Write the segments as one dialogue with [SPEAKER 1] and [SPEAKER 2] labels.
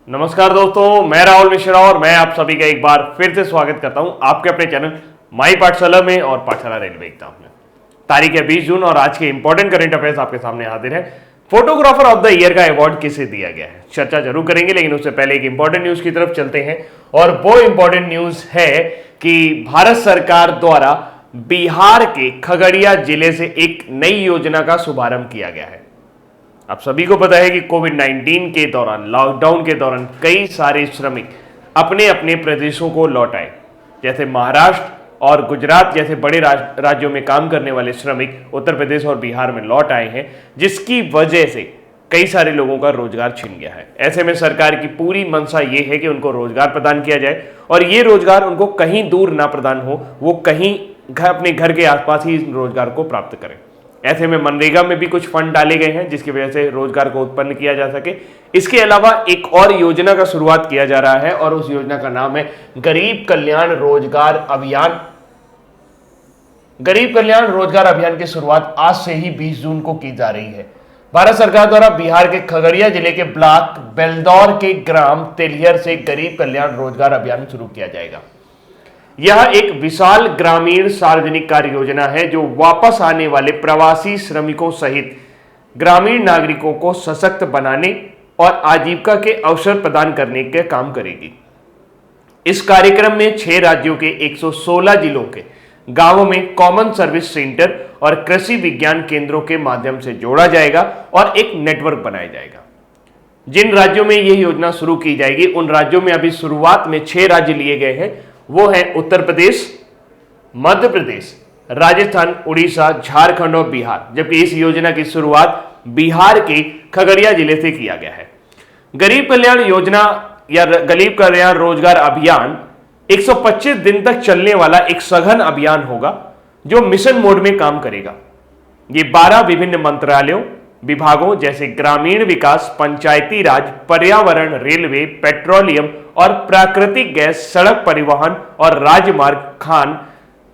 [SPEAKER 1] नमस्कार दोस्तों, मैं राहुल मिश्रा और मैं आप सभी का एक बार फिर से स्वागत करता हूं आपके अपने चैनल माई पाठशाला में और पाठशाला रेलवे एग्जाम में। तारीख है 20 जून और आज के इंपॉर्टेंट करंट अफेयर्स आपके सामने हाजिर है। फोटोग्राफर ऑफ द ईयर का अवार्ड किसे दिया गया है, चर्चा जरूर करेंगे, लेकिन उससे पहले एक इंपॉर्टेंट न्यूज की तरफ चलते हैं। और वो इंपॉर्टेंट न्यूज है कि भारत सरकार द्वारा बिहार के खगड़िया जिले से एक नई योजना का शुभारंभ किया गया है। आप सभी को पता है कि कोविड-19 के दौरान, लॉकडाउन के दौरान कई सारे श्रमिक अपने अपने प्रदेशों को लौट आए। जैसे महाराष्ट्र और गुजरात जैसे बड़े राज्यों में काम करने वाले श्रमिक उत्तर प्रदेश और बिहार में लौट आए हैं, जिसकी वजह से कई सारे लोगों का रोजगार छिन गया है। ऐसे में सरकार की पूरी मंशा ये है कि उनको रोजगार प्रदान किया जाए और ये रोजगार उनको कहीं दूर ना प्रदान हो, वो कहीं अपने घर के आसपास ही इस रोजगार को प्राप्त करें। ऐसे में मनरेगा में भी कुछ फंड डाले गए हैं जिसकी वजह से रोजगार को उत्पन्न किया जा सके। इसके अलावा एक और योजना का शुरुआत किया जा रहा है और उस योजना का नाम है गरीब कल्याण रोजगार अभियान। गरीब कल्याण रोजगार अभियान की शुरुआत आज से ही 20 जून को की जा रही है। भारत सरकार द्वारा बिहार के खगड़िया जिले के ब्लॉक बेलदौर के ग्राम तेलियर से गरीब कल्याण रोजगार अभियान शुरू किया जाएगा। यह एक विशाल ग्रामीण सार्वजनिक कार्य योजना है जो वापस आने वाले प्रवासी श्रमिकों सहित ग्रामीण नागरिकों को सशक्त बनाने और आजीविका के अवसर प्रदान करने के काम करेगी। इस कार्यक्रम में 6 राज्यों के 116 जिलों के गांवों में कॉमन सर्विस सेंटर और कृषि विज्ञान केंद्रों के माध्यम से जोड़ा जाएगा और एक नेटवर्क बनाया जाएगा। जिन राज्यों में यह योजना शुरू की जाएगी, उन राज्यों में अभी शुरुआत में 6 राज्य लिए गए हैं। वो है उत्तर प्रदेश, मध्य प्रदेश, राजस्थान, उड़ीसा, झारखंड और बिहार। जबकि इस योजना की शुरुआत बिहार के खगड़िया जिले से किया गया है। गरीब कल्याण योजना या गरीब कल्याण रोजगार अभियान 125 दिन तक चलने वाला एक सघन अभियान होगा जो मिशन मोड में काम करेगा। ये 12 विभिन्न मंत्रालयों, विभागों जैसे ग्रामीण विकास, पंचायती राज, पर्यावरण, रेलवे, पेट्रोलियम और प्राकृतिक गैस, सड़क परिवहन और राजमार्ग, खान,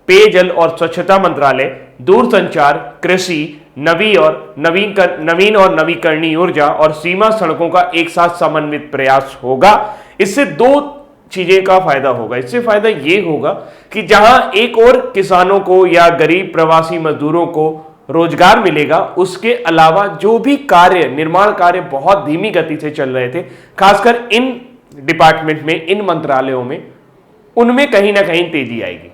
[SPEAKER 1] पेयजल और स्वच्छता मंत्रालय, दूरसंचार, कृषि, नवीन और नवीकरणीय ऊर्जा और सीमा सड़कों का एक साथ समन्वित प्रयास होगा। इससे 2 चीजें का फायदा होगा। इससे फायदा यह होगा कि जहां एक और किसानों को या गरीब प्रवासी मजदूरों को रोजगार मिलेगा, उसके अलावा जो भी कार्य, निर्माण कार्य बहुत धीमी गति से चल रहे थे, खासकर इन डिपार्टमेंट में, इन मंत्रालयों में, उनमें कहीं ना कहीं तेजी आएगी,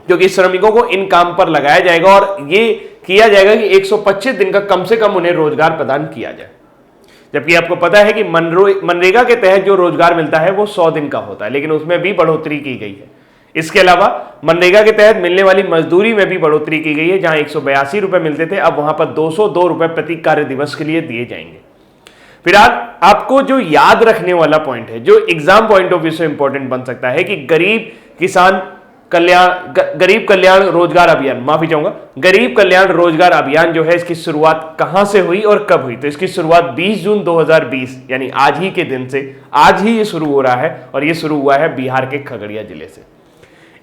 [SPEAKER 1] क्योंकि श्रमिकों को इन काम पर लगाया जाएगा और ये किया जाएगा कि 125 दिन का कम से कम उन्हें रोजगार प्रदान किया जाए। जबकि आपको पता है कि मनरेगा के तहत जो रोजगार मिलता है वो 100 दिन का होता है, लेकिन उसमें भी बढ़ोतरी की गई है। इसके अलावा मनरेगा के तहत मिलने वाली मजदूरी में भी बढ़ोतरी की गई है। जहां 182 रुपए मिलते थे, अब वहां पर 202 रुपए प्रति कार्य दिवस के लिए दिए जाएंगे। फिर आपको जो याद रखने वाला पॉइंट है, जो एग्जाम पॉइंट ऑफ व्यू से इंपॉर्टेंट बन सकता है, कि गरीब कल्याण रोजगार अभियान, माफी चाहूंगा, गरीब कल्याण रोजगार अभियान जो है, इसकी शुरुआत कहां से हुई और कब हुई? तो इसकी शुरुआत 20 जून 2020 यानी आज ही के दिन से, आज ही ये शुरू हो रहा है और ये शुरू हुआ है बिहार के खगड़िया जिले से।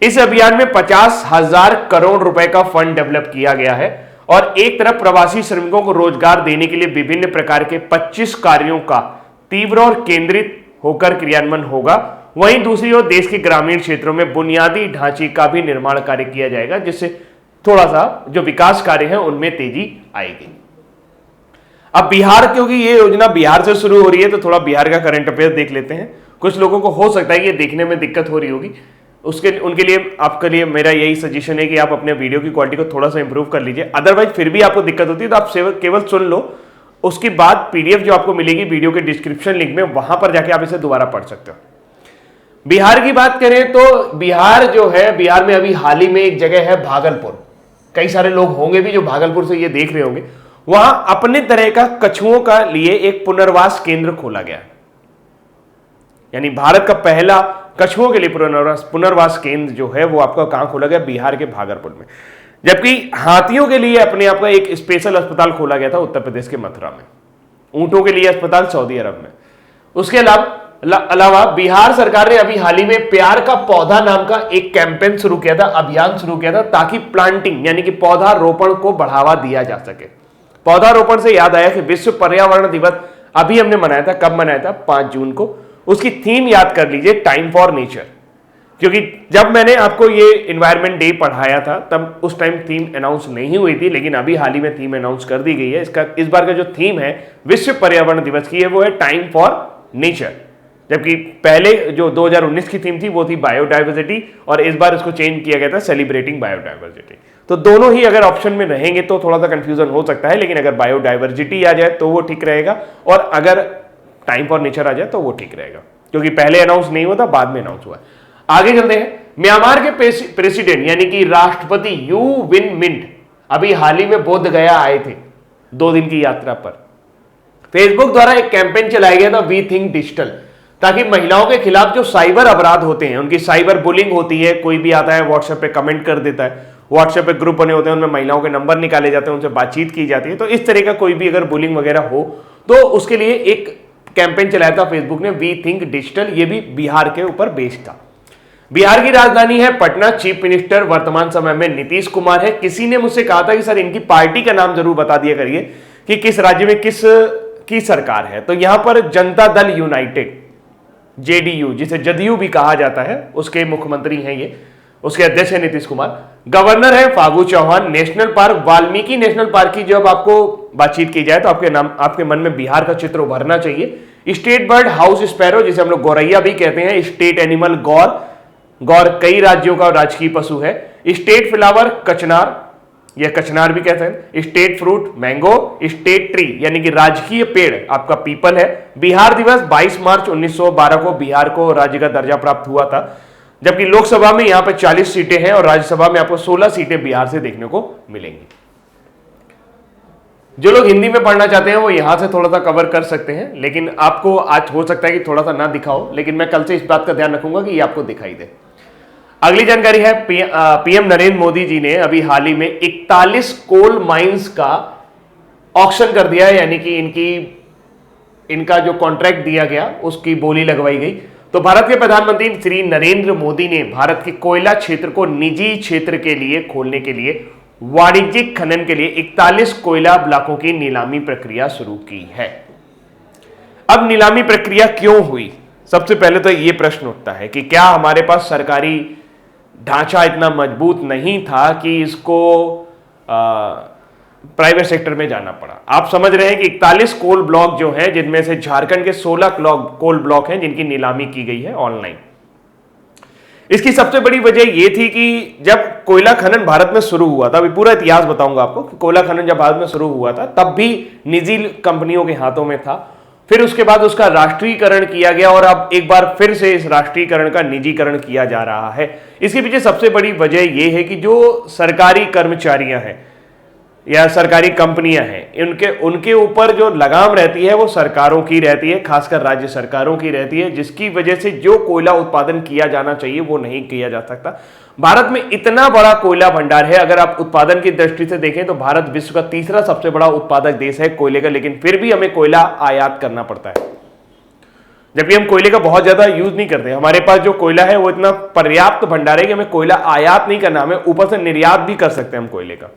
[SPEAKER 1] इस अभियान में 50,000 करोड़ रुपए का फंड डेवलप किया गया है और एक तरफ प्रवासी श्रमिकों को रोजगार देने के लिए विभिन्न प्रकार के 25 कार्यों का तीव्र और केंद्रित होकर क्रियान्वयन होगा। वहीं दूसरी ओर देश के ग्रामीण क्षेत्रों में बुनियादी ढांचे का भी निर्माण कार्य किया जाएगा, जिससे थोड़ा सा जो विकास कार्य है उनमें तेजी आएगी। अब बिहार, क्योंकि ये योजना बिहार से शुरू हो रही है, तो थोड़ा बिहार का करंट अफेयर देख लेते हैं। कुछ लोगों को हो सकता है कि ये देखने में दिक्कत हो रही होगी, उनके लिए, आपके लिए मेरा यही सजेशन है कि आप अपने वीडियो की क्वालिटी को थोड़ा सा इंप्रूव कर लीजिए। अदरवाइज फिर भी आपको दिक्कत होती है तो आप केवल सुन लो, उसके बाद पीडीएफ जो आपको मिलेगी वीडियो के डिस्क्रिप्शन लिंक में, वहां पर जाके आप इसे दोबारा पढ़ सकते हो। बिहार की बात करें तो बिहार जो है, बिहार में अभी हाल ही में एक जगह है भागलपुर। कई सारे लोग होंगे भी जो भागलपुर से ये देख रहे होंगे। वहां अपने तरह का कछुओं का लिए एक पुनर्वास केंद्र खोला गया, यानी भारत का पहला कछुओं के लिए पुनर्वास केंद्र जो है वो आपका कहां खोला गया? बिहार के भागलपुर में। जबकि हाथियों के लिए अपने आप का एक स्पेशल अस्पताल खोला गया था उत्तर प्रदेश के मथुरा में। ऊंटों के लिए अस्पताल सऊदी अरब में। उसके अलावा बिहार सरकार ने अभी हाल ही में प्यार का पौधा नाम का एक कैंपेन शुरू किया था, अभियान शुरू किया था, ताकि प्लांटिंग यानी कि पौधा रोपण को बढ़ावा दिया जा सके। पौधारोपण से याद आया कि विश्व पर्यावरण दिवस अभी हमने मनाया था, कब मनाया था? 5 जून को। उसकी थीम याद कर लीजिए, टाइम फॉर नेचर। क्योंकि जब मैंने आपको ये इन्वायरमेंट डे पढ़ाया था तब उस टाइम थीम अनाउंस नहीं हुई थी, लेकिन अभी हाल ही में थीम अनाउंस कर दी गई है। इस बार का जो थीम है विश्व पर्यावरण दिवस की है वो है टाइम फॉर नेचर, जबकि पहले जो 2019 की थीम थी वो थी बायोडाइवर्सिटी, और इस बार इसको चेंज किया गया था सेलिब्रेटिंग बायोडाइवर्सिटी। तो दोनों ही अगर ऑप्शन में रहेंगे तो थोड़ा सा कंफ्यूजन हो सकता है, लेकिन अगर बायोडाइवर्सिटी आ जाए तो वो ठीक रहेगा, और अगर टाइम फॉर नेचर आ जाए तो वो ठीक रहेगा, क्योंकि पहले अनाउंस नहीं हुआ था, बाद में अनाउंस हुआ। आगे चलते हैं। म्यांमार के प्रेसिडेंट यानी कि राष्ट्रपति यू विन मिंट अभी हाल ही में बोध गया आए थे 2 दिन की यात्रा पर। फेसबुक द्वारा एक कैंपेन चलाया गया था, वी थिंक डिजिटल, ताकि महिलाओं के खिलाफ जो साइबर अपराध होते हैं, उनकी साइबर बुलिंग होती है, कोई भी आता है व्हाट्सएप पे कमेंट कर देता है, व्हाट्सएप पे ग्रुप बने होते हैं, उनमें महिलाओं के नंबर निकाले जाते हैं, उनसे बातचीत की जाती है, तो इस तरह का कोई भी अगर बुलिंग वगैरह हो तो उसके लिए एक कैंपेन चलाया था फेसबुक ने, वी थिंक डिजिटल। ये भी बिहार के ऊपर बेस्ड था। बिहार की राजधानी है पटना। चीफ मिनिस्टर वर्तमान समय में नीतीश कुमार है। किसी ने मुझसे कहा था कि सर इनकी पार्टी का नाम जरूर बता दिया करिए कि किस राज्य में किस की सरकार है। तो यहां पर जनता दल यूनाइटेड, जेडीयू, जिसे जदयू भी कहा जाता है, उसके मुख्यमंत्री हैं ये, उसके अध्यक्ष है नीतीश कुमार। गवर्नर है Phagu Chauhan. National park, Valmiki national park की जब आपको बातचीत की जाए तो आपके मन में बिहार का चित्र उभरना चाहिए। स्टेट बर्ड हाउस स्पैरो, जिसे हम लोग गौरैया भी कहते हैं। स्टेट एनिमल गौर, गौर कई राज्यों का राजकीय पशु है। स्टेट फ्लावर कचनार, या कचनार भी कहते हैं। State fruit mango. State tree यानी कि राजकीय पेड़ आपका पीपल है। बिहार दिवस 22 मार्च 1912 को बिहार को राज्य का दर्जा प्राप्त हुआ था, जबकि लोकसभा में यहां पर 40 सीटें हैं और राज्यसभा में आपको 16 सीटें बिहार से देखने को मिलेंगी। जो लोग हिंदी में पढ़ना चाहते हैं वो यहां से थोड़ा सा कवर कर सकते हैं, लेकिन आपको आज हो सकता है कि थोड़ा सा ना दिखाओ, लेकिन मैं कल से इस बात का ध्यान रखूंगा कि ये आपको दिखाई दे। अगली जानकारी है, पीएम नरेंद्र मोदी जी ने अभी हाल ही में 41 कोल माइंस का ऑक्शन कर दिया है, यानी कि इनका जो कॉन्ट्रैक्ट दिया गया उसकी बोली लगवाई गई। तो भारत के प्रधानमंत्री श्री नरेंद्र मोदी ने भारत के कोयला क्षेत्र को निजी क्षेत्र के लिए खोलने के लिए वाणिज्यिक खनन के लिए 41 कोयला ब्लॉकों की नीलामी प्रक्रिया शुरू की है। अब नीलामी प्रक्रिया क्यों हुई? सबसे पहले तो ये प्रश्न उठता है कि क्या हमारे पास सरकारी ढांचा इतना मजबूत नहीं था कि इसको प्राइवेट सेक्टर में जाना पड़ा। आप समझ रहे हैं कि 41 कोल ब्लॉक जो हैं, जिनमें से झारखंड के 16 कोल ब्लॉक हैं जिनकी नीलामी की गई है ऑनलाइन। इसकी सबसे बड़ी वजह यह थी कि जब कोयला खनन भारत में शुरू हुआ था, अभी पूरा इतिहास बताऊंगा आपको कि कोयला खनन जब भारत में शुरू हुआ था तब भी निजी कंपनियों के हाथों में था। फिर उसके बाद उसका राष्ट्रीयकरण किया गया और अब एक बार फिर से इस राष्ट्रीयकरण का निजीकरण किया जा रहा है। इसके पीछे सबसे बड़ी वजह यह है कि जो सरकारी कर्मचारियां हैं या सरकारी कंपनियां हैं, उनके ऊपर जो लगाम रहती है वो सरकारों की रहती है, खासकर राज्य सरकारों की रहती है, जिसकी वजह से जो कोयला उत्पादन किया जाना चाहिए वो नहीं किया जा सकता। भारत में इतना बड़ा कोयला भंडार है, अगर आप उत्पादन की दृष्टि से देखें तो भारत विश्व का तीसरा सबसे बड़ा उत्पादक देश है कोयले का, लेकिन फिर भी हमें कोयला आयात करना पड़ता है, जबकि हम कोयले का बहुत ज्यादा यूज नहीं करते। हमारे पास जो कोयला है वो इतना पर्याप्त भंडार है कि हमें कोयला आयात नहीं करना, हमें ऊपर से निर्यात भी कर सकते हैं हम कोयले का।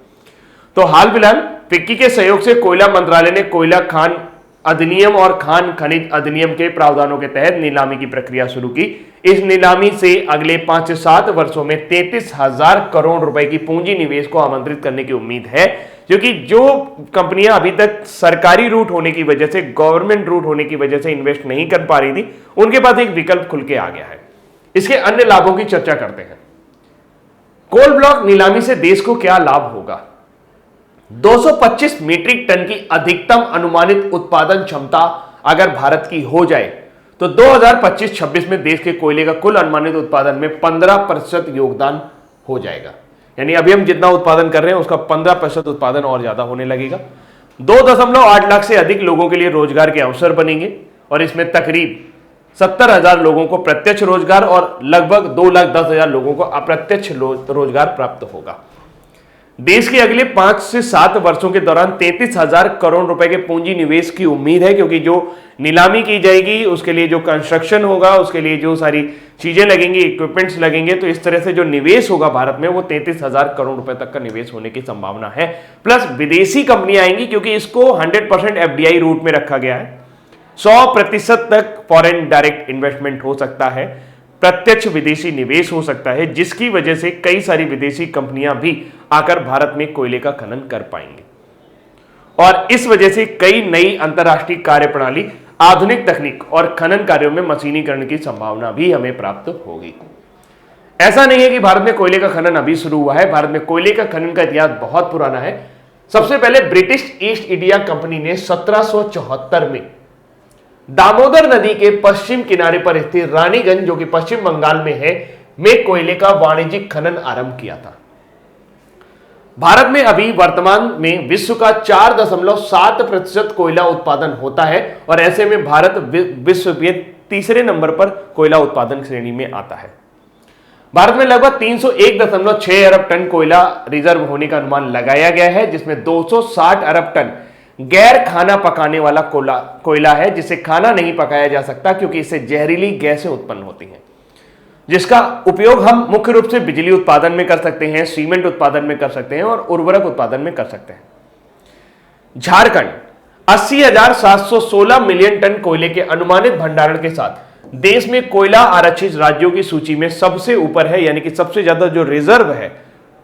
[SPEAKER 1] तो हाल फिलहाल फिक्की के सहयोग से कोयला मंत्रालय ने कोयला खान अधिनियम और खान खनिज अधिनियम के प्रावधानों के तहत नीलामी की प्रक्रिया शुरू की। इस नीलामी से अगले 5 से 7 वर्षों में 33,000 करोड़ रुपए की पूंजी निवेश को आमंत्रित करने की उम्मीद है, क्योंकि जो कंपनियां अभी तक सरकारी रूट होने की वजह से, गवर्नमेंट रूट होने की वजह से इन्वेस्ट नहीं कर पा रही थी, उनके पास एक विकल्प खुल के आ गया है। इसके अन्य लाभों की चर्चा करते हैं। कोल ब्लॉक नीलामी से देश को क्या लाभ होगा? 225 मीट्रिक टन की अधिकतम अनुमानित उत्पादन क्षमता अगर भारत की हो जाए तो 2025-26 में देश के कोयले का कुल अनुमानित उत्पादन में 15% योगदान हो जाएगा। यानी अभी हम जितना उत्पादन कर रहे हैं उसका 15% उत्पादन और ज्यादा होने लगेगा। 2.8 लाख से अधिक लोगों के लिए रोजगार के अवसर बनेंगे और इसमें तकरीब 70,000 लोगों को प्रत्यक्ष रोजगार और लगभग 2,10,000 लोगों को अप्रत्यक्ष रोजगार प्राप्त होगा। देश के अगले 5 से 7 वर्षों के दौरान 33,000 करोड़ रुपए के पूंजी निवेश की उम्मीद है, क्योंकि जो नीलामी की जाएगी उसके लिए जो कंस्ट्रक्शन होगा, उसके लिए जो सारी चीजें लगेंगी, इक्विपमेंट्स लगेंगे, तो इस तरह से जो निवेश होगा भारत में वो 33,000 करोड़ रुपए तक का निवेश होने की संभावना है। प्लस विदेशी कंपनियां आएंगी, क्योंकि इसको 100% एफडीआई रूट में रखा गया है। 100% तक फॉरेन डायरेक्ट इन्वेस्टमेंट हो सकता है, प्रत्यक्ष विदेशी निवेश हो सकता है, जिसकी वजह से कई सारी विदेशी कंपनियां भी आकर भारत में कोयले का खनन कर पाएंगे और इस वजह से कई नई अंतरराष्ट्रीय कार्यप्रणाली, आधुनिक तकनीक और खनन कार्यों में मशीनीकरण की संभावना भी हमें प्राप्त होगी। ऐसा नहीं है कि भारत में कोयले का खनन अभी शुरू हुआ है। भारत में कोयले का खनन का इतिहास बहुत पुराना है। सबसे पहले ब्रिटिश ईस्ट इंडिया कंपनी ने 1774 में दामोदर नदी के पश्चिम किनारे पर स्थित रानीगंज, जो कि पश्चिम बंगाल में है, में कोयले का वाणिज्यिक खनन आरंभ किया था। भारत में अभी वर्तमान में विश्व का 4.7% कोयला उत्पादन होता है और ऐसे में भारत विश्व में तीसरे नंबर पर कोयला उत्पादन श्रेणी में आता है। भारत में लगभग 301.6 अरब टन कोयला रिजर्व होने का अनुमान लगाया गया है, जिसमें 260 अरब टन गैर खाना पकाने वाला कोयला है, जिसे खाना नहीं पकाया जा सकता क्योंकि इससे जहरीली गैसें उत्पन्न होती हैं, जिसका उपयोग हम मुख्य रूप से बिजली उत्पादन में कर सकते हैं, सीमेंट उत्पादन में कर सकते हैं और उर्वरक उत्पादन में कर सकते हैं। झारखंड 80,716 मिलियन टन कोयले के अनुमानित भंडारण के साथ देश में कोयला आरक्षित राज्यों की सूची में सबसे ऊपर है, यानी कि सबसे ज्यादा जो रिजर्व है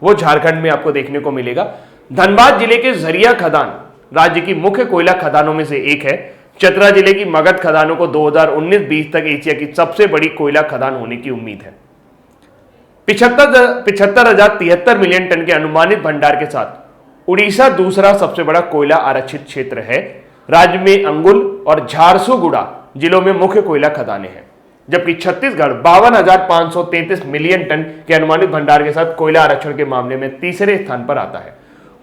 [SPEAKER 1] वो झारखंड में आपको देखने को मिलेगा। धनबाद जिले के झरिया खदान राज्य की मुख्य कोयला खदानों में से एक है। चतरा जिले की मगध खदानों को 2019-20 तक एशिया की सबसे बड़ी कोयला खदान होने की उम्मीद है। 75,073 मिलियन टन के अनुमानित भंडार के साथ उड़ीसा दूसरा सबसे बड़ा कोयला आरक्षित क्षेत्र है। राज्य में अंगुल और झारसुगुड़ा जिलों में मुख्य कोयला खदानें हैं, जबकि छत्तीसगढ़ 52,533 मिलियन टन के अनुमानित भंडार के साथ कोयला आरक्षण के मामले में तीसरे स्थान पर आता है।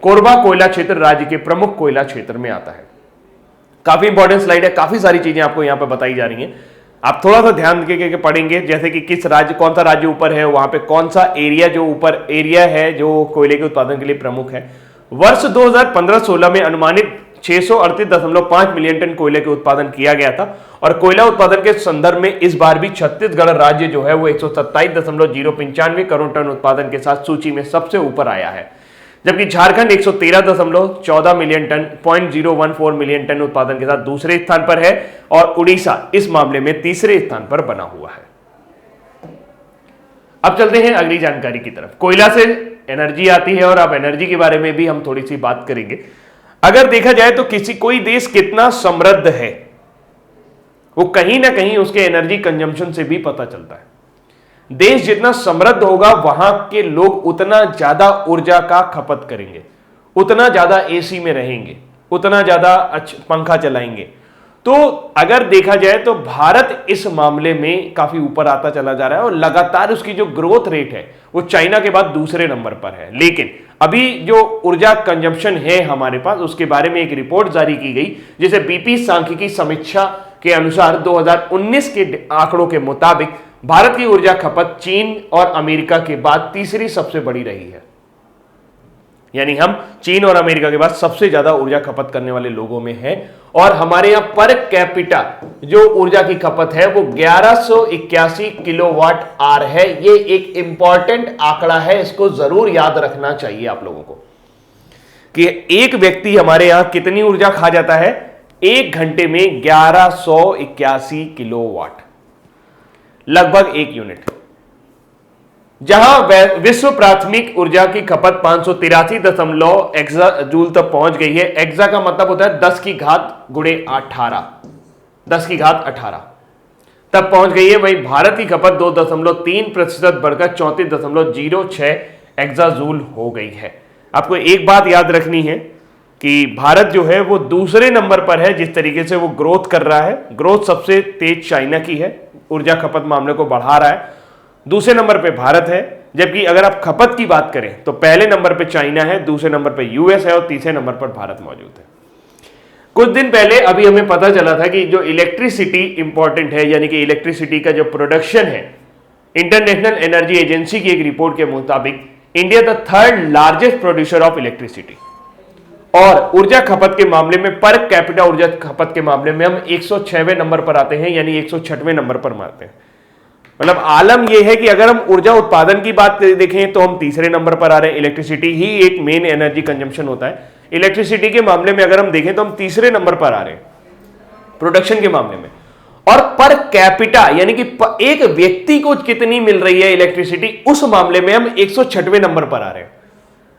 [SPEAKER 1] कोरबा कोयला क्षेत्र राज्य के प्रमुख कोयला क्षेत्र में आता है। काफी इंपॉर्टेंट स्लाइड है, काफी सारी चीजें आपको यहां पर बताई जा रही हैं। आप थोड़ा सा ध्यान के पढ़ेंगे, जैसे कि किस राज्य, कौन सा राज्य ऊपर है, वहां पे कौन सा एरिया जो ऊपर एरिया है जो कोयले के उत्पादन के लिए प्रमुख है। वर्ष 2015-16 में अनुमानित 638.5 मिलियन टन कोयले के उत्पादन किया गया था और कोयला उत्पादन के संदर्भ में इस बार भी छत्तीसगढ़ राज्य जो है वो 127.095 करोड़ टन उत्पादन के साथ सूची में सबसे ऊपर आया है, जबकि Jharkhand 113.14 million ton 0.014 million ton उत्पादन के साथ दूसरे स्थान पर है और उड़ीसा इस मामले में तीसरे स्थान पर बना हुआ है। अब चलते हैं अगली जानकारी की तरफ। कोयला से एनर्जी आती है और अब एनर्जी के बारे में भी हम थोड़ी सी बात करेंगे। अगर देखा जाए तो कोई देश कितना समृद्ध है वो कहीं ना कहीं उसके एनर्जी कंजम्पशन से भी पता चलता है। देश जितना समृद्ध होगा वहां के लोग उतना ज्यादा ऊर्जा का खपत करेंगे, उतना ज्यादा एसी में रहेंगे, उतना ज्यादा पंखा चलाएंगे। तो अगर देखा जाए तो भारत इस मामले में काफी ऊपर आता चला जा रहा है और लगातार उसकी जो ग्रोथ रेट है वो चाइना के बाद दूसरे नंबर पर है। लेकिन अभी जो ऊर्जा कंजम्पशन है हमारे पास, उसके बारे में एक रिपोर्ट जारी की गई जिसे बीपी सांख्यिकी समीक्षा के अनुसार 2019 के आंकड़ों के मुताबिक भारत की ऊर्जा खपत चीन और अमेरिका के बाद तीसरी सबसे बड़ी रही है। यानी हम चीन और अमेरिका के बाद सबसे ज्यादा ऊर्जा खपत करने वाले लोगों में हैं और हमारे यहां पर कैपिटा जो ऊर्जा की खपत है वो 1181 किलोवाट आवर है। ये एक इंपॉर्टेंट आंकड़ा है, इसको जरूर याद रखना चाहिए आप लोगों को कि एक व्यक्ति हमारे यहां कितनी ऊर्जा खा जाता है, 1 घंटे में 1181 किलोवाट, लगभग 1 यूनिट। जहां विश्व प्राथमिक ऊर्जा की खपत 583 एक्सा जूल तक पहुंच गई है। एक्सा का मतलब होता है 10 की घात गुणे 18, 10 की घात 18 तब पहुंच गई है। वहीं भारत की खपत 2.3% बढ़कर 34.06 एक्सा जूल हो गई है। आपको एक बात याद रखनी है कि भारत जो है वो दूसरे नंबर पर है जिस तरीके से वो ग्रोथ कर रहा है। ग्रोथ सबसे तेज चाइना की है, ऊर्जा खपत मामले को बढ़ा रहा है। दूसरे नंबर पे भारत है, जबकि अगर आप खपत की बात करें तो पहले नंबर पे चाइना है, दूसरे नंबर पे यूएस है और तीसरे नंबर पर भारत मौजूद है। कुछ दिन पहले अभी हमें पता चला था कि जो इलेक्ट्रिसिटी इंपॉर्टेंट है, यानी कि इलेक्ट्रिसिटी का जो प्रोडक्शन है, इंटरनेशनल एनर्जी एजेंसी की एक रिपोर्ट के मुताबिक India the 3rd largest producer of electricity और ऊर्जा खपत के मामले में, पर कैपिटा ऊर्जा खपत के मामले में हम 106वें नंबर पर आते हैं, यानी 106वें नंबर पर आते हैं। मतलब आलम यह है कि अगर हम ऊर्जा उत्पादन की बात देखें तो हम तीसरे नंबर पर आ रहे हैं। इलेक्ट्रिसिटी ही एक मेन एनर्जी कंजम्पशन होता है। इलेक्ट्रिसिटी के मामले में अगर हम देखें तो हम तीसरे नंबर पर आ रहे हैं। प्रोडक्शन के मामले में। और पर कैपिटा यानी कि एक व्यक्ति को कितनी मिल रही है इलेक्ट्रिसिटी, उस मामले में हम 106वें नंबर पर आ रहे हैं।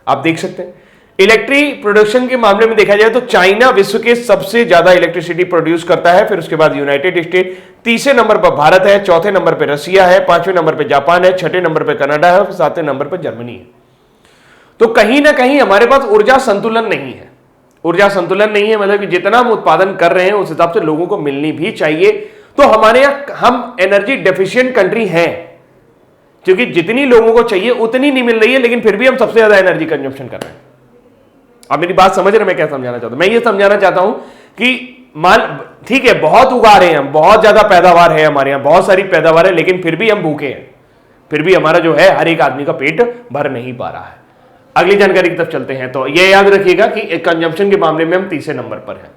[SPEAKER 1] आप देख सकते हैं इलेक्ट्रिक प्रोडक्शन के मामले में देखा जाए तो चाइना विश्व के सबसे ज्यादा इलेक्ट्रिसिटी प्रोड्यूस करता है, फिर उसके बाद यूनाइटेड स्टेट, तीसरे नंबर पर भारत है, चौथे नंबर पर रसिया है, पांचवें नंबर पर जापान है, छठे नंबर पर कनाडा है, फिर सातवें नंबर पर जर्मनी है। तो कहीं ना कहीं हमारे पास ऊर्जा संतुलन नहीं है। ऊर्जा संतुलन नहीं है मतलब कि जितना हम उत्पादन कर रहे हैं उस हिसाब से लोगों को मिलनी भी चाहिए। तो हमारे यहां हम एनर्जी डेफिशिएंट कंट्री हैं, क्योंकि जितनी लोगों को चाहिए उतनी नहीं मिल रही है, लेकिन फिर भी हम सबसे ज्यादा एनर्जी कंजप्शन कर रहे हैं। आप मेरी बात समझ रहे हैं मैं क्या समझाना चाहता हूं? मैं ये समझाना चाहता हूं कि मान ठीक है बहुत उगा रहे हैं हम, बहुत ज्यादा पैदावार है हमारे यहां, बहुत सारी पैदावार है, लेकिन फिर भी हम भूखे हैं, फिर भी हमारा जो है हर एक आदमी का पेट भर नहीं पा रहा है। अगली जानकारी की तरफ चलते हैं। तो यह याद रखिएगा कि कंजम्पशन के मामले में हम तीसरे नंबर पर हैं।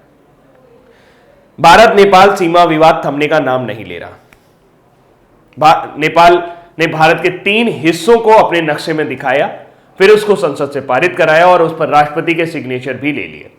[SPEAKER 1] भारत नेपाल सीमा विवाद थमने का नाम नहीं ले रहा। नेपाल ने भारत के 3 हिस्सों को अपने नक्शे में दिखाया, फिर उसको संसद से पारित कराया और उस पर राष्ट्रपति के सिग्नेचर भी ले लिए।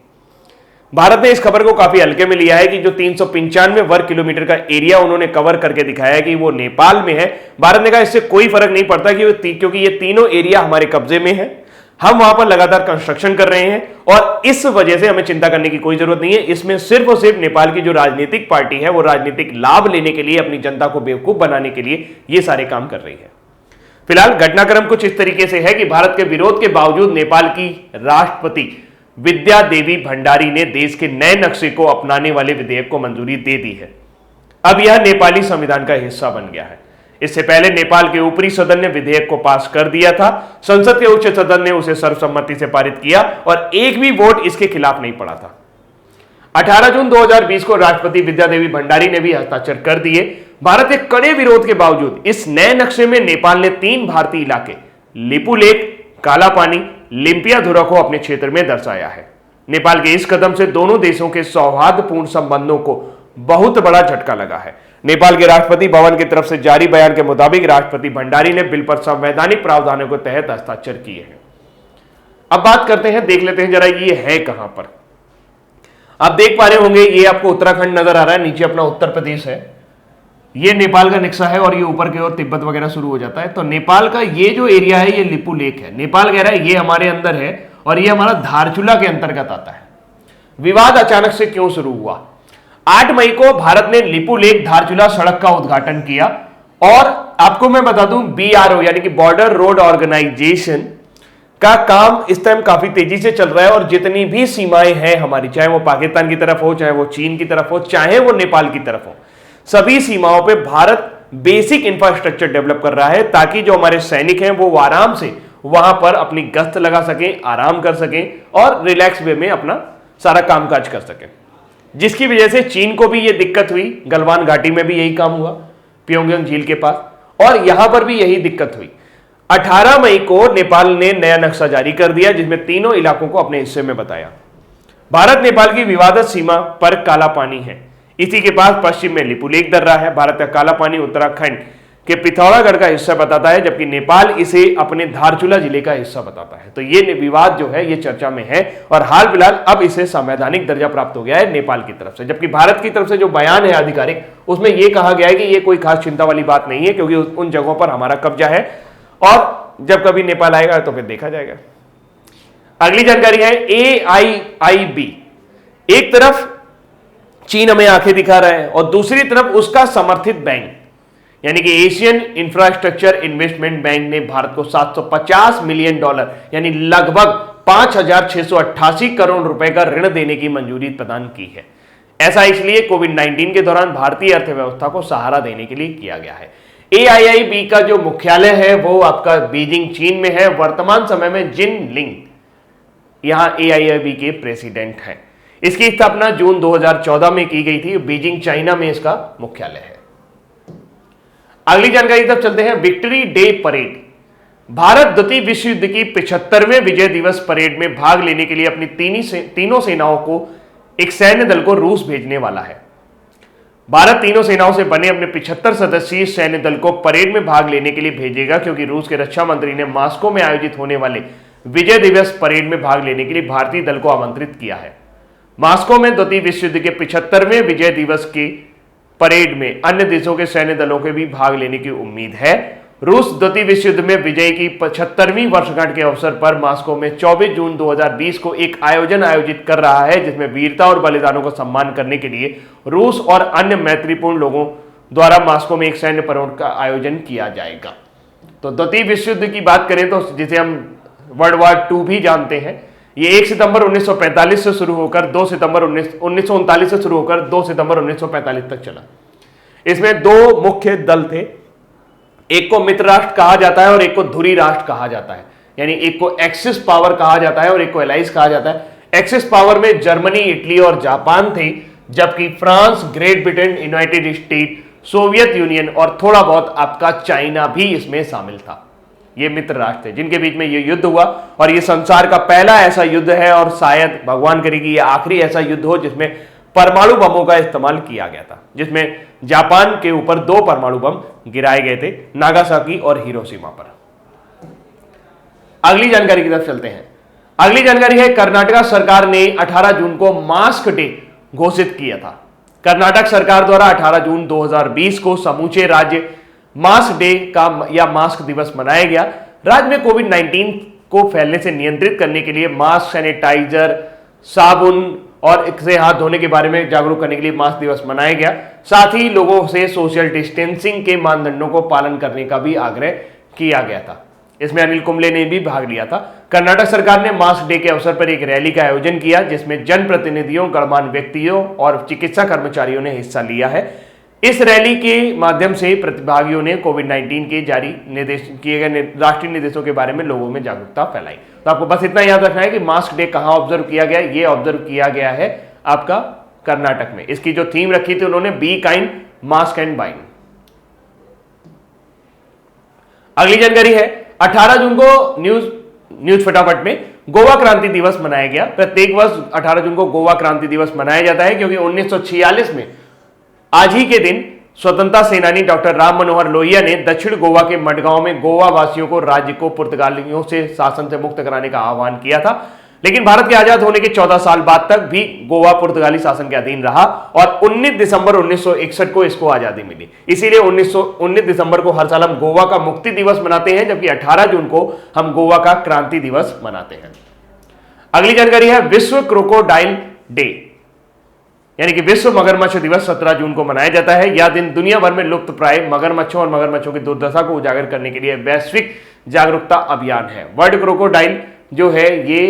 [SPEAKER 1] भारत ने इस खबर को काफी हल्के में लिया है कि जो 395 वर्ग किलोमीटर का एरिया उन्होंने कवर करके दिखाया कि वो नेपाल में है। भारत ने कहा इससे कोई फर्क नहीं पड़ता क्योंकि ये तीनों एरिया हमारे कब्जे में है, हम वहां पर लगातार कंस्ट्रक्शन कर रहे हैं और इस वजह से हमें चिंता करने की कोई जरूरत नहीं है। इसमें सिर्फ और सिर्फ नेपाल की जो राजनीतिक पार्टी है वो राजनीतिक लाभ लेने के लिए, अपनी जनता को बेवकूफ बनाने के लिए ये सारे काम कर रही है। फिलहाल घटनाक्रम कुछ इस तरीके से है कि भारत के विरोध के बावजूद नेपाल की राष्ट्रपति विद्या देवी भंडारी ने देश के नए नक्शे को अपनाने वाले विधेयक को मंजूरी दे दी है। अब यह नेपाली संविधान का हिस्सा बन गया है। इससे पहले नेपाल के ऊपरी सदन ने विधेयक को पास कर दिया था, संसद के उच्च सदन ने उसे सर्वसम्मति से पारित किया और एक भी वोट इसके खिलाफ नहीं पड़ा था। 18 जून 2020 को राष्ट्रपति विद्या देवी भंडारी ने भी हस्ताक्षर कर दिए। भारत के कड़े विरोध के बावजूद इस नए नक्शे में नेपाल ने 3 भारतीय इलाके लिपुलेख, काला पानी, लिम्पियाधुरा को अपने क्षेत्र में दर्शाया है। नेपाल के इस कदम से दोनों देशों के सौहार्दपूर्ण संबंधों को बहुत बड़ा झटका लगा है। नेपाल के राष्ट्रपति भवन की तरफ से जारी बयान के मुताबिक राष्ट्रपति भंडारी ने बिल पर संवैधानिक प्रावधानों के तहत हस्ताक्षर किए हैं। अब बात करते हैं, देख लेते हैं जरा ये है कहां पर। आप देख पा रहे होंगे ये आपको उत्तराखंड नजर आ रहा है, नीचे अपना उत्तर प्रदेश है, ये नेपाल का नक्शा है और ये ऊपर की ओर तिब्बत वगैरह शुरू हो जाता है। तो नेपाल का ये जो एरिया है ये लिपुलेख है। नेपाल कह रहा है ये हमारे अंदर है और ये हमारा धारचूला के अंतर्गत आता है। विवाद अचानक से क्यों शुरू हुआ? 8 मई को भारत ने लिपुलेख धारचूला सड़क का उद्घाटन किया और आपको मैं बता दूं BRO यानी कि बॉर्डर रोड ऑर्गेनाइजेशन का काम इस टाइम काफी तेजी से चल रहा है और जितनी भी सीमाएं हैं हमारी, चाहे वो पाकिस्तान की तरफ हो, चाहे वो चीन की तरफ हो, चाहे वो नेपाल की तरफ हो, सभी सीमाओं पे भारत बेसिक इंफ्रास्ट्रक्चर डेवलप कर रहा है ताकि जो हमारे सैनिक हैं वो आराम से वहां पर अपनी गश्त लगा सकें, आराम कर सकें और रिलैक्स वे में अपना सारा कामकाज कर सकें। जिसकी वजह से चीन को भी यह दिक्कत हुई, गलवान घाटी में भी यही काम हुआ, प्योंगयांग झील के पास, और यहां पर भी यही दिक्कत हुई। 18 मई को नेपाल ने नया नक्शा जारी कर दिया जिसमें तीनों इलाकों को अपने हिस्से में बताया। भारत नेपाल की विवादित सीमा पर काला पानी है, इसी के पास पश्चिम में लिपुलेख दर्रा है। भारत का काला पानी उत्तराखंड के पिथौरागढ़ का हिस्सा बताता है जबकि नेपाल इसे अपने धारचूला जिले का हिस्सा बताता है। तो ये विवाद जो है ये चर्चा में है और हाल फिलहाल अब इसे संवैधानिक दर्जा प्राप्त हो गया है नेपाल की तरफ से, जबकि भारत की तरफ से जो बयान है आधिकारिक उसमें यह कहा गया है कि ये कोई खास चिंता वाली बात नहीं है क्योंकि उन जगहों पर हमारा कब्जा है और जब कभी नेपाल आएगा तो फिर देखा जाएगा। अगली जानकारी है AIIB। एक तरफ चीन हमें आंखें दिखा रहा है और दूसरी तरफ उसका समर्थित बैंक यानी कि एशियन इंफ्रास्ट्रक्चर इन्वेस्टमेंट बैंक ने भारत को $750 मिलियन यानी लगभग 5,688 करोड़ रुपए का ऋण देने की मंजूरी प्रदान की है। ऐसा इसलिए कोविड-19 के दौरान भारतीय अर्थव्यवस्था को सहारा देने के लिए किया गया है। AIIB का जो मुख्यालय है वो आपका बीजिंग चीन में है। वर्तमान समय में जिनलिंग यहां AIIB के प्रेसिडेंट हैं। इसकी स्थापना जून 2014 में की गई थी। बीजिंग चाइना में इसका मुख्यालय है। अगली जानकारी तक चलते हैं। Victory day parade. भारत द्वितीय विश्व युद्ध की 75वें विजय दिवस परेड में भाग लेने के लिए अपनी तीनों सेनाओं को एक सैन्य दल को रूस भेजने वाला है। भारत तीनों सेनाओं से बने अपने 75 सदस्यीय सैन्य दल को परेड में भाग लेने के लिए भेजेगा क्योंकि रूस के रक्षा मंत्री ने मॉस्को में आयोजित होने वाले विजय दिवस परेड में भाग लेने के लिए भारतीय दल को आमंत्रित किया है। मॉस्को में द्वितीय विश्व युद्ध के 75वें विजय दिवस की परेड में अन्य देशों के सैन्य दलों के भी भाग लेने की उम्मीद है। रूस द्वितीय विश्व युद्ध में विजय की 75वीं वर्षगांठ के अवसर पर मॉस्को में 24 जून 2020 को एक आयोजन आयोजित कर रहा है, जिसमें वीरता और बलिदानों को सम्मान करने के लिए रूस और अन्य मैत्रीपूर्ण लोगों द्वारा मॉस्को में एक सैन्य परेड का आयोजन किया जाएगा। तो द्वितीय विश्व युद्ध की बात करें तो जिसे हम वर्ल्ड वॉर 2 भी जानते हैं, ये 1 सितंबर 1945 से शुरू होकर 2 सितंबर 1939 से शुरू होकर 2 सितंबर 1945 तक चला। इसमें 2 मुख्य दल थे, एक को मित्र राष्ट्र कहा जाता है और एक को धुरी राष्ट्र कहा जाता है, यानी एक को एक्सिस पावर कहा जाता है और एक को एलाइज कहा जाता है। एक्सिस पावर में जर्मनी, इटली और जापान थे, जबकि France, great Britain, United state, Soviet union और थोड़ा बहुत आपका चाइना भी इसमें शामिल था। ये मित्र राष्ट्र थे जिनके बीच में ये युद्ध हुआ और ये संसार का पहला ऐसा युद्ध है और शायद भगवान करे कि ये आखिरी ऐसा युद्ध हो जिसमें परमाणु बमों का इस्तेमाल किया गया था, जिसमें जापान के ऊपर 2 परमाणु बम गिराए गए थे, नागासाकी और हिरोशिमा पर। अगली जानकारी की तरफ चलते हैं। अगली जानकारी है, कर्नाटक सरकार ने 18 जून को मास्क डे घोषित किया था। कर्नाटक सरकार द्वारा 18 जून 2020 को समूचे राज्य मास्क डे का या मास्क दिवस मनाया गया। राज्य में कोविड-19 को फैलने से नियंत्रित करने के लिए मास्क, सैनिटाइजर, साबुन और इससे हाथ धोने के बारे में जागरूक करने के लिए मास्क दिवस मनाया गया। साथ ही लोगों से सोशल डिस्टेंसिंग के मानदंडों को पालन करने का भी आग्रह किया गया था। इसमें अनिल कुंबले ने भी भाग लिया था। कर्नाटक सरकार ने मास्क डे के अवसर पर एक रैली का आयोजन किया, जिसमें जनप्रतिनिधियों, गणमान्य व्यक्तियों और चिकित्सा कर्मचारियों ने हिस्सा लिया है। इस रैली के माध्यम से प्रतिभागियों ने कोविड-19 के जारी किए गए राष्ट्रीय निर्देशों के बारे में लोगों में जागरूकता फैलाई। तो आपको बस इतना याद रखना है कि मास्क डे कहां ऑब्जर्व किया गया। ये ऑब्जर्व किया गया है आपका कर्नाटक में। इसकी जो थीम रखी थी उन्होंने be kind, mask and bind. अगली जानकारी है, 18 जून को न्यूज फटाफट में गोवा क्रांति दिवस मनाया गया। प्रत्येक वर्ष 18 जून को गोवा क्रांति दिवस मनाया जाता है क्योंकि 1946 में आज ही के दिन स्वतंत्रता सेनानी डॉक्टर राम मनोहर लोहिया ने दक्षिण गोवा के मडगांव में गोवा वासियों को राज्य को पुर्तगालियों से शासन से मुक्त कराने का आह्वान किया था। लेकिन भारत के आजाद होने के 14 साल बाद तक भी गोवा पुर्तगाली शासन के अधीन रहा और 19 दिसंबर 1961 को इसको आजादी मिली। इसीलिए 19 दिसंबर को हर साल हम गोवा का मुक्ति दिवस मनाते हैं, जबकि 18 जून को हम गोवा का क्रांति दिवस मनाते हैं। अगली जानकारी है, विश्व क्रोकोडाइल डे यानी कि विश्व मगरमच्छ दिवस 17 जून को मनाया जाता है। यह दिन दुनिया भर में लुप्त प्राय मगरमच्छों और मगरमच्छों की दुर्दशा को उजागर करने के लिए वैश्विक जागरूकता अभियान है। वर्ल्ड क्रोकोडाइल जो है ये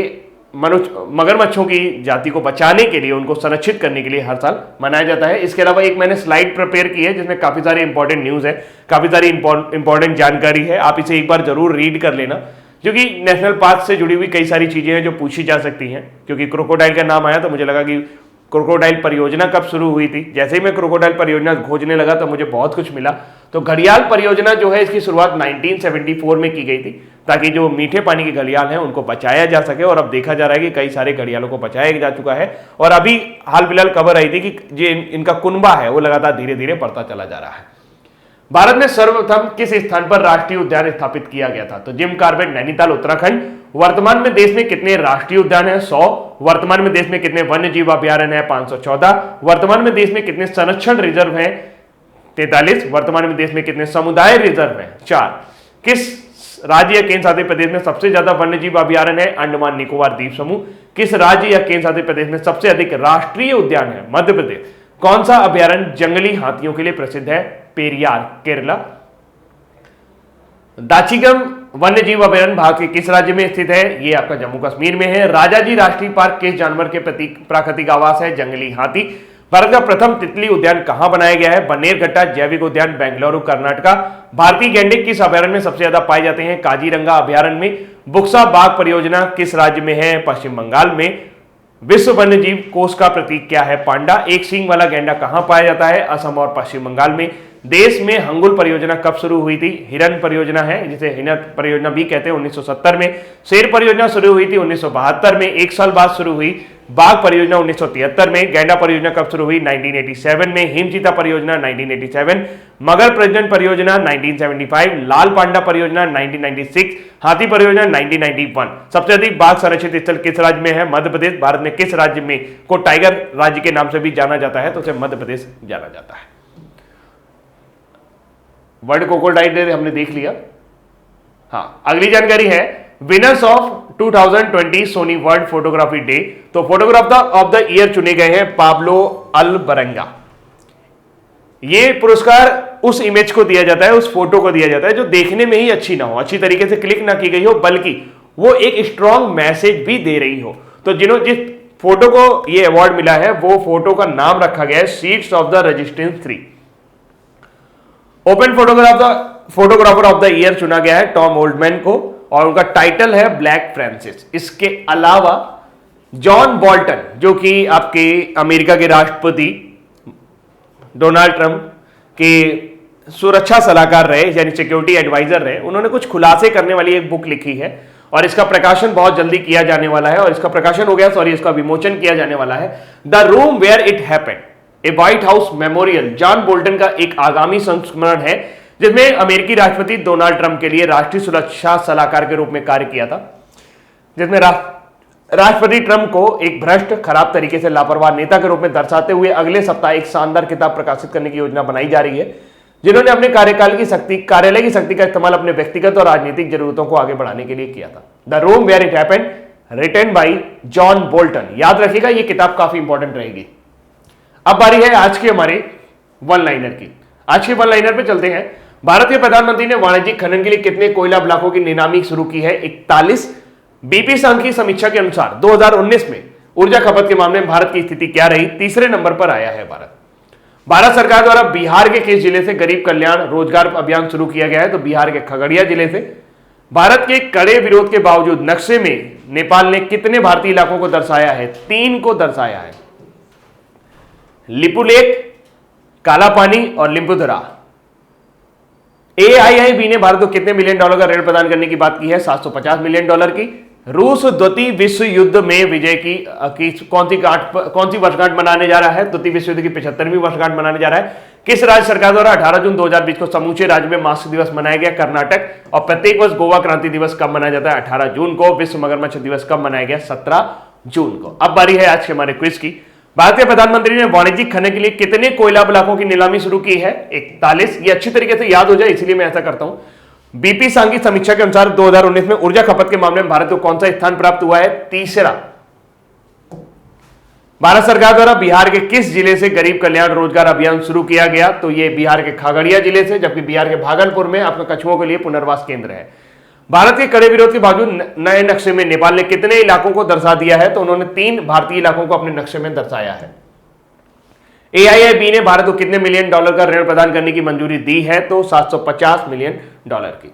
[SPEAKER 1] मगरमच्छों की जाति को बचाने के लिए, उनको संरक्षित करने के लिए हर साल मनाया जाता है। इसके अलावा एक मैंने स्लाइड प्रिपेयर की है जिसमें काफी सारे इंपॉर्टेंट न्यूज है, काफी सारी इंपॉर्टेंट जानकारी है। आप इसे एक बार जरूर रीड कर लेना, क्योंकि नेशनल पार्क से जुड़ी हुई कई सारी चीजें हैं जो पूछी जा सकती हैं। क्योंकि क्रोकोडाइल का नाम आया तो मुझे लगा कि क्रोकोडाइल परियोजना कब शुरू हुई थी। जैसे ही मैं क्रोकोडाइल परियोजना खोजने लगा तो मुझे बहुत कुछ मिला। तो घड़ियाल परियोजना जो है इसकी शुरुआत 1974 में की गई थी, ताकि जो मीठे पानी के घड़ियाल हैं उनको बचाया जा सके। और अब देखा जा रहा है कि कई सारे घड़ियालों को बचाया जा चुका है। और अभी हाल फिलहाल खबर आई थी कि जो इनका कुनबा है वो लगातार धीरे धीरे बढ़ता चला जा रहा है। भारत में सर्वप्रथम किस स्थान पर राष्ट्रीय उद्यान स्थापित किया गया था? तो जिम कॉर्बेट, नैनीताल, उत्तराखंड। वर्तमान में देश में कितने राष्ट्रीय उद्यान हैं? 100। वर्तमान में देश में कितने वन्य जीव अभ्यारण्य हैं? 514। वर्तमान में देश में कितने संरक्षण रिजर्व हैं? 43। वर्तमान में देश में कितने समुदाय रिजर्व हैं? 4। किस राज्य या केंद्र शासित प्रदेश में सबसे ज्यादा वन्य जीव अभ्यारण्य है? अंडमान निकोबार द्वीप समूह। किस राज्य या केंद्र शासित प्रदेश में सबसे अधिक राष्ट्रीय उद्यान है? मध्य प्रदेश। कौन सा अभ्यारण्य जंगली हाथियों के लिए प्रसिद्ध है? पेरियार, केरला। दाचिगम वन्य जीव अभ्यारण्य भारत के किस राज्य में स्थित है? ये आपका जम्मू कश्मीर में है। राजाजी राष्ट्रीय पार्क किस जानवर के प्राकृतिक आवास है? जंगली हाथी। भारत का प्रथम तितली उद्यान कहां बनाया गया है? बन्नेरघट्टा जैविक उद्यान, बेंगलुरु, कर्नाटका। भारतीय गैंडे किस अभ्यारण्य में सबसे ज्यादा पाए जाते हैं? काजीरंगा अभ्यारण्य में। बुक्सा बाघ परियोजना किस राज्य में है? पश्चिम बंगाल में। विश्व वन्य जीव कोष का प्रतीक क्या है? पांडा। एक सींग वाला गैंडा कहां पाया जाता है? असम और पश्चिम बंगाल में। देश में हंगुल परियोजना कब शुरू हुई थी? हिरन परियोजना है, जिसे हिरन परियोजना भी कहते हैं, 1970 में। शेर परियोजना शुरू हुई थी 1972 में। एक साल बाद शुरू हुई बाघ परियोजना 1973 में, गैंडा परियोजना कब शुरू हुई 1987 में, हिमचीता परियोजना 1987, मगर प्रजनन परियोजना 1975, लाल पांडा परियोजना 1996, हाथी परियोजना 1991। सबसे अधिक बाघ संरक्षित स्थल किस राज्य में है? मध्य प्रदेश। भारत में किस राज्य में को टाइगर राज्य के नाम से भी जाना जाता है? तो उसे मध्य प्रदेश जाना जाता है। वर्ल्ड क्रोकोडाइल डे हमने देख लिया। हाँ, अगली जानकारी है winners of 2020 Sony world photography day. तो फोटोग्राफर ऑफ द ईयर चुने गए हैं पाब्लो अल्बरंगा। ये पुरस्कार उस इमेज को दिया जाता है, उस फोटो को दिया जाता है जो देखने में ही अच्छी ना हो, अच्छी तरीके से क्लिक ना की गई हो, बल्कि वो एक स्ट्रॉन्ग मैसेज भी दे रही हो। तो जिस फोटो को ये अवार्ड मिला है वो फोटो का नाम रखा गया है seeds of the resistance 3। Open photographer of the year चुना गया है टॉम ओल्डमैन को और उनका टाइटल है ब्लैक फ्रांसिस। इसके अलावा जॉन बोल्टन जो कि आपके अमेरिका के राष्ट्रपति डोनाल्ड ट्रंप के सुरक्षा सलाहकार रहे, यानी सिक्योरिटी एडवाइजर रहे, उन्होंने कुछ खुलासे करने वाली एक बुक लिखी है और इसका प्रकाशन बहुत जल्दी किया जाने वाला है और इसका प्रकाशन हो गया, इसका विमोचन किया जाने वाला है। The room where it happened, a White House memorial, John Bolton का एक आगामी संस्करण है जिसमें अमेरिकी राष्ट्रपति डोनाल्ड ट्रंप के लिए राष्ट्रीय सुरक्षा सलाहकार के रूप में कार्य किया था, जिसमें राष्ट्रपति ट्रंप को एक भ्रष्ट, खराब तरीके से लापरवाह नेता के रूप में दर्शाते हुए अगले सप्ताह एक शानदार किताब प्रकाशित करने की योजना बनाई जा रही है, जिन्होंने अपने कार्यालय की शक्ति का इस्तेमाल अपने व्यक्तिगत और राजनीतिक जरूरतों को आगे बढ़ाने के लिए किया था। The room where it happened, written by John Bolton. याद रखिएगा, यह किताब काफी इंपॉर्टेंट रहेगी। अब बारी है आज के हमारे वन लाइनर की। आज के वन लाइनर पे चलते हैं। भारत के प्रधानमंत्री ने वाणिज्यिक खनन के लिए कितने कोयला ब्लॉकों की नीलामी शुरू की है? 41। बीपी संघ की समीक्षा के अनुसार 2019 में ऊर्जा खपत के मामले में भारत की स्थिति क्या रही? तीसरे नंबर पर आया है भारत सरकार द्वारा बिहार के किस जिले से गरीब कल्याण रोजगार अभियान शुरू किया गया है? तो बिहार के खगड़िया जिले से। भारत के कड़े विरोध के बावजूद नक्शे में नेपाल ने कितने भारतीय इलाकों को दर्शाया है? 3 को दर्शाया है, लिपुलेख, काला पानी और लिम्बुधरा। AIIB ने भारत को कितने मिलियन डॉलर का ऋण प्रदान करने की बात की है? 750 मिलियन डॉलर की। रूस द्वितीय विश्व युद्ध में विजय की कौन सी वर्षगांठ मनाने जा रहा है? द्वितीय विश्व युद्ध की 75वीं वर्षगांठ मनाने जा रहा है। किस राज्य सरकार द्वारा 18 जून 2020 को समूचे राज्य में मास्क दिवस मनाया गया? कर्नाटक। और प्रत्येक वर्ष गोवा क्रांति दिवस कब मनाया जाता है? 18 जून को। विश्व मगरमच्छ दिवस कब मनाया गया? 17 जून को। अब बारी है आज के हमारे क्विज की। भारतीय प्रधानमंत्री ने वाणिज्यिक खनन के लिए कितने कोयला ब्लॉकों की नीलामी शुरू की है? 41। ये अच्छी तरीके से याद हो जाए इसलिए मैं ऐसा करता हूं। बीपी संघ की समीक्षा के अनुसार 2019 में ऊर्जा खपत के मामले में भारत को कौन सा स्थान प्राप्त हुआ है? तीसरा। भारत सरकार द्वारा बिहार के किस जिले से गरीब कल्याण रोजगार अभियान शुरू किया गया? तो यह बिहार के खगड़िया जिले से, जबकि बिहार के भागलपुर में आपका कछुओं के लिए पुनर्वास केंद्र है। भारत के कड़े विरोध के बावजूद नए नक्शे में नेपाल ने कितने इलाकों को दर्शा दिया है? तो उन्होंने 3 भारतीय इलाकों को अपने नक्शे में दर्शाया है। AIIB ने भारत को कितने मिलियन डॉलर का ऋण प्रदान करने की मंजूरी दी है? तो 750 मिलियन डॉलर की।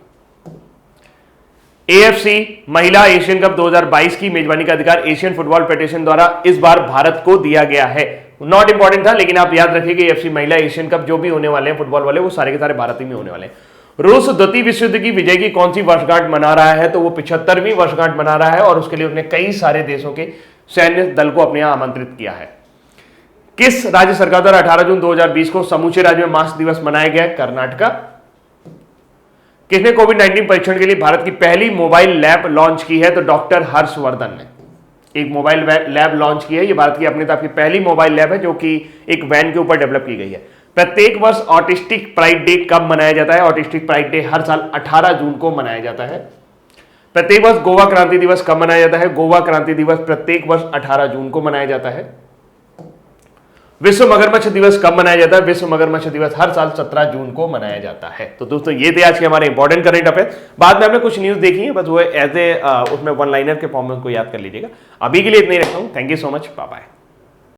[SPEAKER 1] AFC महिला एशियन कप 2022 की मेजबानी का अधिकार एशियन फुटबॉल फेडरेशन द्वारा इस बार भारत को दिया गया है। नॉट इंपॉर्टेंट था, लेकिन आप याद रखिए AFC महिला एशियन कप जो भी होने वाले हैं फुटबॉल वाले, वो सारे के सारे भारत ही में होने वाले हैं। रूस द्वितीय विश्व युद्ध की विजय की कौन सी वर्षगांठ मना रहा है? तो वो 75वीं वर्षगांठ मना रहा है और उसके लिए उसने कई सारे देशों के सैन्य दल को अपने यहां आमंत्रित किया है। किस राज्य सरकार द्वारा 18 जून 2020 को समूचे राज्य में मास्क दिवस मनाया गया? कर्नाटक। किसने कोविड-19 परीक्षण के लिए भारत की पहली मोबाइल लैब लॉन्च की है? तो डॉक्टर हर्षवर्धन ने एक मोबाइल लैब लॉन्च की है। यह भारत की अपने आप की पहली मोबाइल लैब है जो कि एक वैन के ऊपर डेवलप की गई है। प्रत्येक वर्ष ऑटिस्टिक प्राइड डे कब मनाया जाता है? ऑटिस्टिक प्राइड डे हर साल 18 जून को मनाया जाता है। प्रत्येक वर्ष गोवा क्रांति दिवस कब मनाया जाता है? गोवा क्रांति दिवस प्रत्येक वर्ष 18 जून को मनाया जाता है। विश्व मगरमच्छ दिवस कब मनाया जाता है? विश्व मगरमच्छ दिवस हर साल 17 जून को मनाया जाता है। तो दोस्तों ये थे आज के हमारे इंपॉर्टेंट करंट अफेयर। बाद में हमने कुछ न्यूज देखी है, बस वो एज ए उसमें वन लाइनर के फॉर्म में उनको याद कर लीजिएगा। अभी के लिए इतना ही रखता हूं। Thank you so much, bye bye.